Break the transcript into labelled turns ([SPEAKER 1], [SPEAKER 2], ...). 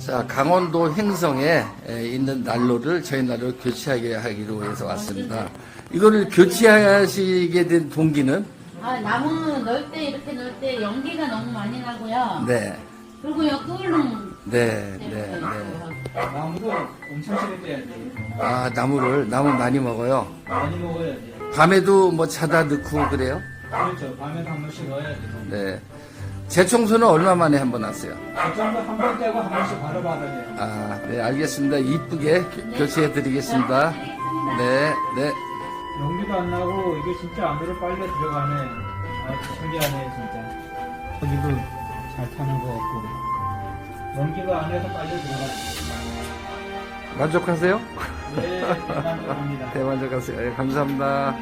[SPEAKER 1] 자, 강원도 횡성에 있는 난로를 저희 난로를 교체하게 하기로 해서 왔습니다. 이거를 교체하시게 된 동기는?
[SPEAKER 2] 아, 나무 넣을 때 이렇게 넣을 때 연기가 너무 많이 나고요.
[SPEAKER 1] 네.
[SPEAKER 2] 그리고 요 끓는
[SPEAKER 1] 네, 네, 네.
[SPEAKER 3] 나무도 엄청 심해 떼야 돼.
[SPEAKER 1] 아, 나무 많이 먹어요.
[SPEAKER 3] 많이 먹어야 돼.
[SPEAKER 1] 밤에도 뭐 자다 넣고 그래요?
[SPEAKER 3] 그렇죠. 밤에도 한 번씩 넣어야 돼.
[SPEAKER 1] 네. 재청소는 얼마 만에 한 번 왔어요?
[SPEAKER 3] 그 정도 한 번 떼고 한 번씩 바로 받아야 돼요.
[SPEAKER 1] 아, 네, 알겠습니다. 이쁘게 교체해 드리겠습니다. 네, 네.
[SPEAKER 3] 연기도 안 나고 이게 진짜 안으로 빨려 들어가네. 아, 신기하네 진짜. 여기도 잘 타는 거 같고 연기가 안에서 빨려 들어가네.
[SPEAKER 1] 만족하세요?
[SPEAKER 3] 네, 대단합니다.
[SPEAKER 1] 네, 만족하세요. 예, 감사합니다.